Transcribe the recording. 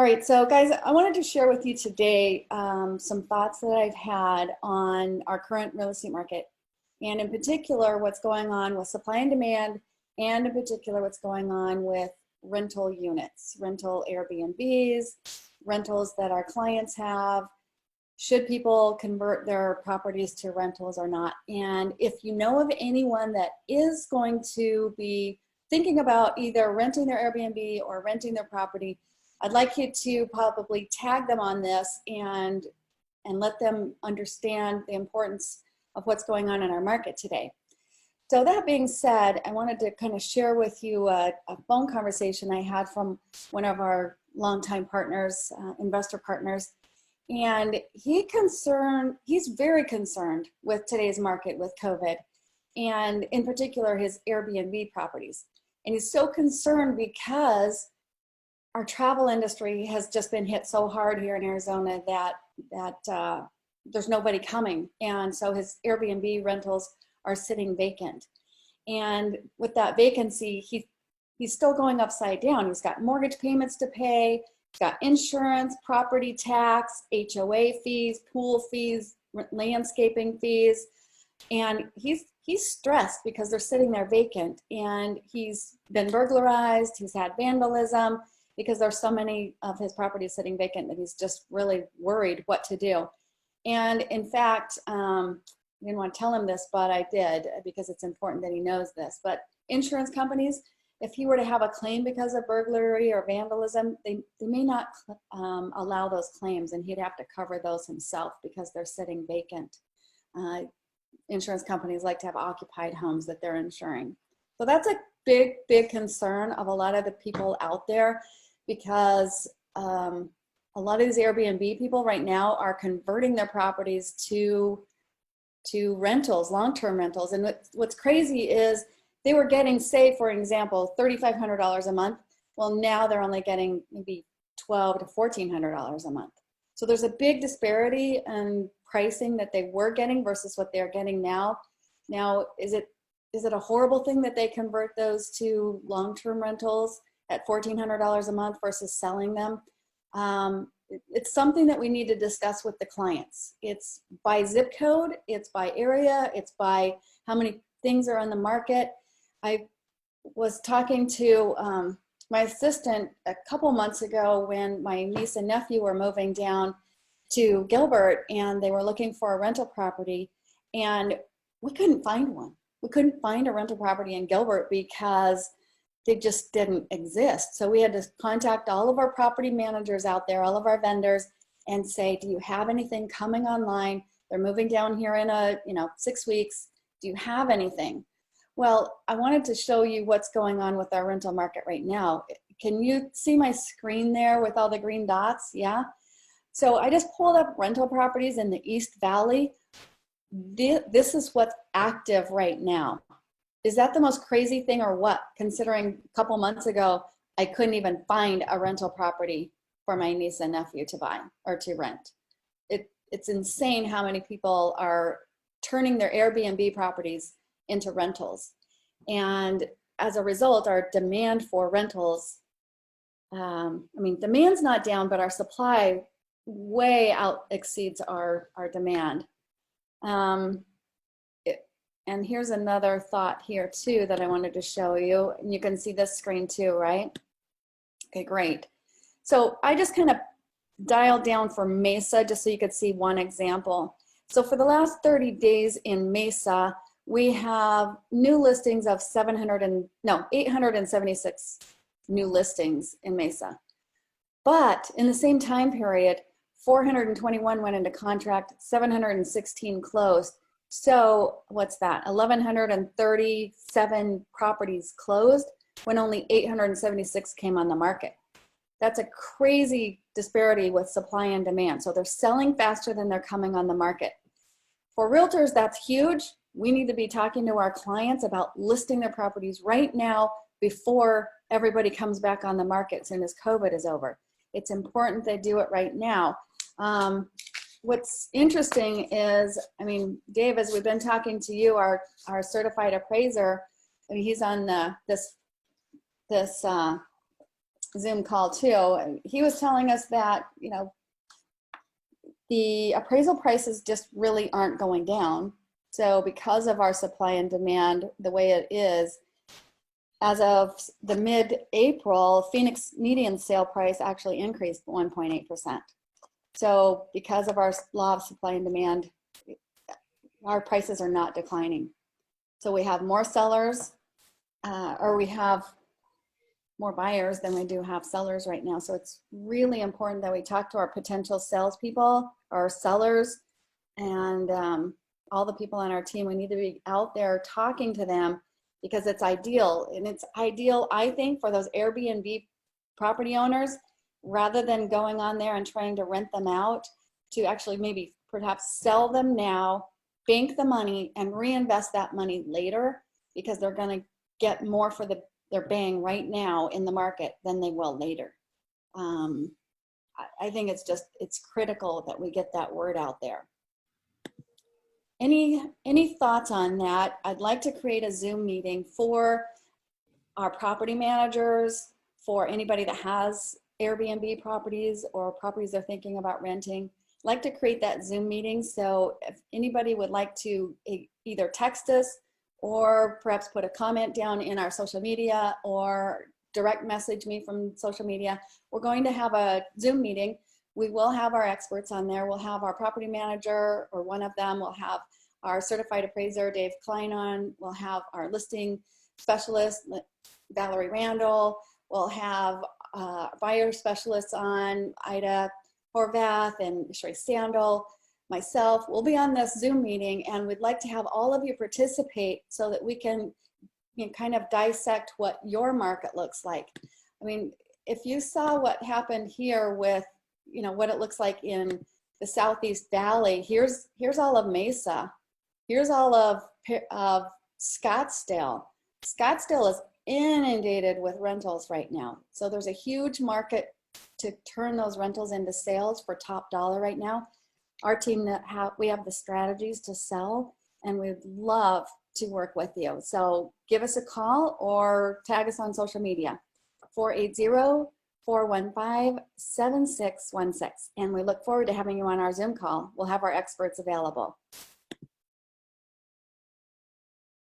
All right, so guys, I wanted to share with you today some thoughts that I've had on our current real estate market, and in particular, what's going on with supply and demand, and in particular, what's going on with rental units, rental Airbnbs, rentals that our clients have. Should people convert their properties to rentals or not? And if you know of anyone that is going to be thinking about either renting their Airbnb or renting their property, I'd like you to probably tag them on this and let them understand the importance of what's going on in our market today. So that being said, I wanted to kind of share with you a phone conversation I had from one of our longtime partners, investor partners, and he's very concerned with today's market with COVID, and in particular his Airbnb properties. And he's so concerned because our travel industry has just been hit so hard here in Arizona that there's nobody coming. And so his Airbnb rentals are sitting vacant. And with that vacancy, he's still going upside down. He's got mortgage payments to pay, he's got insurance, property tax, HOA fees, pool fees, landscaping fees. And he's stressed because they're sitting there vacant. And he's been burglarized, he's had vandalism, because there's so many of his properties sitting vacant that he's just really worried what to do. And in fact, I didn't want to tell him this, but I did because it's important that he knows this. But insurance companies, if he were to have a claim because of burglary or vandalism, they may not allow those claims, and he'd have to cover those himself because they're sitting vacant. Insurance companies like to have occupied homes that they're insuring. So that's a big, big concern of a lot of the people out there, because a lot of these Airbnb people right now are converting their properties to rentals, long-term rentals. And what's crazy is they were getting, say, for example, $3,500 a month. Well, now they're only getting maybe $1,200 to $1,400 a month. So there's a big disparity in pricing that they were getting versus what they're getting now. Now, is it a horrible thing that they convert those to long-term rentals at $1,400 a month versus selling them? It's something that we need to discuss with the clients. It's by zip code, it's by area, it's by how many things are on the market. I was talking to my assistant a couple months ago when my niece and nephew were moving down to Gilbert, and they were looking for a rental property, and we couldn't find one. We couldn't find a rental property in Gilbert because they just didn't exist. So we had to contact all of our property managers out there, all of our vendors, and say, do you have anything coming online? They're moving down here in 6 weeks. Do you have anything? Well, I wanted to show you what's going on with our rental market right now. Can you see my screen there with all the green dots? Yeah. So I just pulled up rental properties in the East Valley. This is what's active right now. Is that the most crazy thing or what? Considering a couple months ago, I couldn't even find a rental property for my niece and nephew to buy or to rent. It's insane how many people are turning their Airbnb properties into rentals. And as a result, our demand for rentals, demand's not down, but our supply way out exceeds our demand. And here's another thought here too that I wanted to show you. And you can see this screen too, right? Okay, great. So I just kind of dialed down for Mesa just so you could see one example. So for the last 30 days in Mesa, we have new listings of 876 new listings in Mesa. But in the same time period, 421 went into contract, 716 closed. So what's that? 1,137 properties closed when only 876 came on the market. That's a crazy disparity with supply and demand. So they're selling faster than they're coming on the market. For realtors, that's huge. We need to be talking to our clients about listing their properties right now before everybody comes back on the market as soon as COVID is over. It's important they do it right now. What's interesting is, Dave, as we've been talking to you, our certified appraiser, he's on this Zoom call too. He was telling us that, you know, the appraisal prices just really aren't going down. So because of our supply and demand the way it is, as of the mid-April, Phoenix median sale price actually increased 1.8%. So because of our law of supply and demand, our prices are not declining. So we have more sellers, or we have more buyers than we do have sellers right now. So it's really important that we talk to our potential salespeople, our sellers, and all the people on our team. We need to be out there talking to them, because it's ideal. And it's ideal, I think, for those Airbnb property owners, rather than going on there and trying to rent them out, to actually maybe perhaps sell them now, bank the money, and reinvest that money later, because they're going to get more for their bang right now in the market than they will later. I think it's critical that we get that word out there. Any thoughts on that? I'd like to create a Zoom meeting for our property managers, for anybody that has Airbnb properties or properties they're thinking about renting. I'd like to create that Zoom meeting. So if anybody would like to either text us or perhaps put a comment down in our social media or direct message me from social media, we're going to have a Zoom meeting. We will have our experts on there. We'll have our property manager, or one of them. We'll have our certified appraiser, Dave Klein, on. We'll have our listing specialist, Valerie Randall. We'll have buyer specialists on, Ida Horvath and Sherry Sandel, myself. We'll be on this Zoom meeting, and we'd like to have all of you participate so that we can, you know, kind of dissect what your market looks like. I mean, if you saw what happened here with, you know, what it looks like in the Southeast Valley, here's all of Mesa. Here's all of Scottsdale. Scottsdale is inundated with rentals right now. So there's a huge market to turn those rentals into sales for top dollar right now. Our team, we have the strategies to sell, and we'd love to work with you. So give us a call or tag us on social media, 480-415-7616. And we look forward to having you on our Zoom call. We'll have our experts available.